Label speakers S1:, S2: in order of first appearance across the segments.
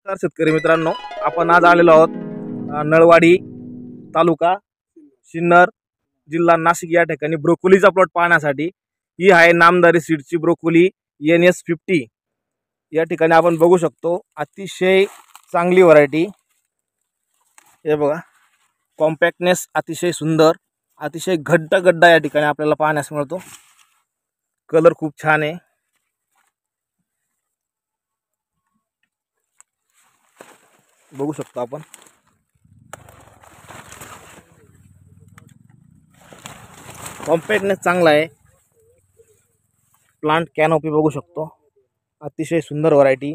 S1: नमस्कार शेतकरी मित्रांनो, आपण आज आलेलो आहोत नळवाडी तालुका सिन्नर जिल्हा नाशिक या ठिकाणी ब्रोकोलीचा प्लॉट पाहण्यासाठी। ही आहे नामदारी सीडची ब्रोकोली NS50। या ठिकाणी आपण बघू शकतो अतिशय चांगली व्हरायटी। हे बघा, कॉम्पॅक्टनेस अतिशय सुंदर, अतिशय घट्ट गड्डा या ठिकाणी आपल्याला पाहण्यास मिळतो। कलर खूप छान आहे। बघू शकतो आपण कॉम्पॅक्टनेस चांगला आहे। प्लांट कॅनोपी बघू शकतो, अतिशय सुंदर व्हरायटी।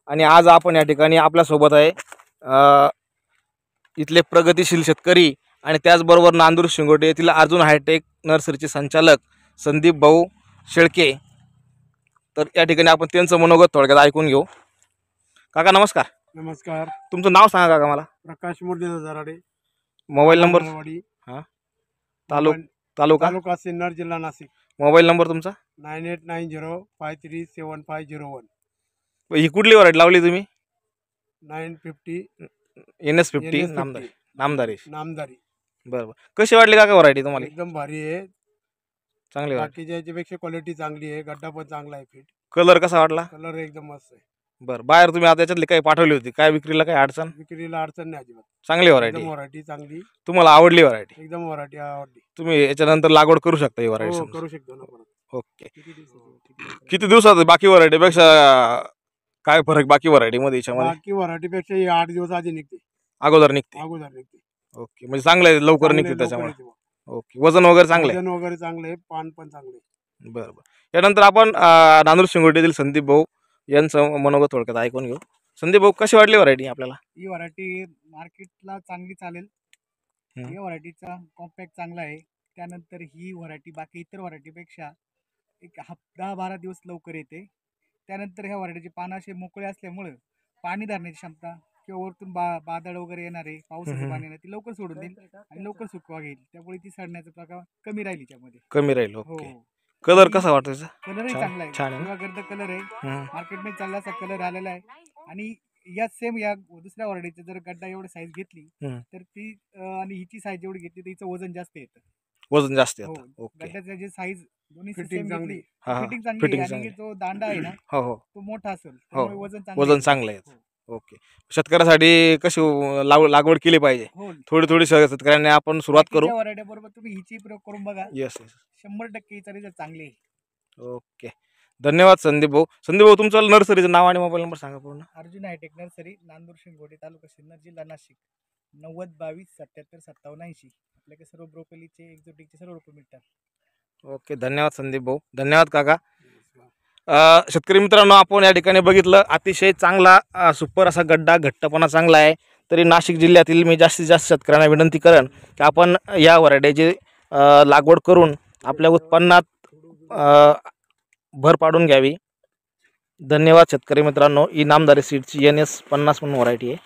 S1: आणि आज आपण या ठिकाणी आपल्या सोबत आहे इथले प्रगतिशील शेतकरी आणि त्याचबरोबर नांदूर शिंगोटे येथील अर्जुन हायटेक नर्सरीचे संचालक संदीप भाऊ शेळके। तर या ठिकाणी आपण त्यांचं मनोगत थोडक्यात ऐकून घेऊ। काका नमस्कार।
S2: नमस्कार।
S1: तुमचं नाव सांगा काका मला।
S2: प्रकाश मुरलीधर जराडे।
S1: मोबाईल नंबर
S2: हां
S1: तालुका
S2: सिन्नर जिल्हा नाशिक।
S1: मोबाईल नंबर तुमचा
S2: 9890537501।
S1: ही कुठली व्हरायटी लावली तुम्ही?
S2: 950
S1: NS50 नामदारी।
S2: नामदारी।
S1: बरोबर, कशी वाटली काका व्हरायटी तुम्हाला?
S2: एकदम भारी आहे,
S1: चांगली वाटली।
S2: बाकीच्या याच्यापेक्षा क्वालिटी चांगली आहे, गड्डा पण चांगला आहे, फिट।
S1: कलर कसा वाटला?
S2: कलर एकदम मस्त आहे।
S1: बरं, बाहेर तुम्ही आता याच्यातली काही पाठवली होती काय विक्रीला? काही अडचण?
S2: विक्रीला अडचण नाही अजिबात।
S1: चांगली व्हरायटी,
S2: व्हरायटी चांगली।
S1: तुम्हाला आवडली व्हरायटी?
S2: एकदम व्हरायटी आवडली।
S1: तुम्ही याच्यानंतर लागवड करू शकता ही व्हरायटी?
S2: हो, करू शकतो ना परत।
S1: ओके, किती दिवसात बाकी व्हरायटीपेक्षा काय फरक बाकी व्हरायटी मध्ये याच्यामध्ये?
S2: बाकी व्हरायटी पेक्षा 8 दिवस आधी निघते,
S1: अगोदर निघते। ओके, म्हणजे चांगलं आहे, लवकर निघते त्याच्यामुळे। ओके, वजन वगैरे चांगलं आहे?
S2: वजन वगैरे चांगलं आहे, पान पण चांगलं आहे।
S1: बरं बरं, यानंतर आपण नांदूर शिंगोटेतील संदीप भाऊ यांचं मनोगत थोडक्यात ऐकून घेऊ। संदीप भाऊ, कशी वाटली व्हरायटी आपल्याला?
S3: ही व्हरायटी मार्केटला चांगली चालेल। ही व्हरायटीचा कॉम्पॅक्ट चांगला आहे। त्यानंतर ही व्हरायटी बाकी इतर व्हरायटीपेक्षा एक 10-12 दिवस लवकर येते। त्यानंतर ह्या व्हरायटीचे पानं असे मोकळे असल्यामुळे पाणी धरण्याची क्षमता किंवा वरतून बादळ वगैरे येणारे पावसाचे पाणी येणार ती लवकर सोडून देईल आणि लवकर सुकवा घेईल, त्यामुळे ती सडण्याचा प्रकार कमी राहील याच्यामध्ये।
S1: कमी राहील। ओके, कलर कसा वाटतो याचा?
S3: कलरही चांगला आहे,
S1: छान आहे,
S3: गर्द कलर आहे, मार्केटमध्ये चालला असा कलर आलेला आहे। आणि या सेम या दुसऱ्या व्हरायटीचा जर गड्डा एवढी साईज घेतली तर ती आणि हिची साईज एवढी घेतली तर हिचं वजन जास्त येतं।
S1: वजन जास्त येतं। ओके,
S3: गड्ड्याची जे साईज दोन्ही
S2: फिटिंग चांगली,
S3: फिटिंग चांगली आहे आणि जो दांडा आहे ना तो मोठा असेल त्यामुळे
S1: वजन चांगलं आहे। ओके, शेतकऱ्यासाठी कशी लागवड केली पाहिजे? थोडी थोडी शेतकऱ्यांनी आपण सुरुवात करू।
S3: व्हरायटी बरोबर तुम्ही हिची प्रयोग करून बघा।
S1: यस,
S3: 100% हिचा रिझल्ट चांगले आहे।
S1: ओके, धन्यवाद संदीप भाऊ। संदीप भाऊ, तुमचं नर्सरीचं नाव आणि मोबाईल नंबर सांगा पूर्ण।
S3: अर्जुन हायटेक नर्सरी, नांदूर शिंगोटे, तालुका सिन्नर, जिल्हा नाशिक। 9022777780। आपल्याकडे सर्व ब्रोकोलीचे एक्झोटिकचे सर्व रोपे मिळतात।
S1: ओके, धन्यवाद संदीप भाऊ। धन्यवाद काका। शेतकरी मित्रांनो, आपण या ठिकाणी बघितलं अतिशय चांगला सुपर असा गड्डा, घट्टपणा चांगला आहे। तरी नाशिक जिल्ह्यातील मी जास्तीत जास्त शेतकऱ्यांना विनंती करेन की आपण या व्हरायटीची लागवड करून आपल्या उत्पन्नात भर पाडून घ्यावी। धन्यवाद शेतकरी मित्रांनो। ही नामदारी सीडची NS50 म्हणून व्हरायटी आहे।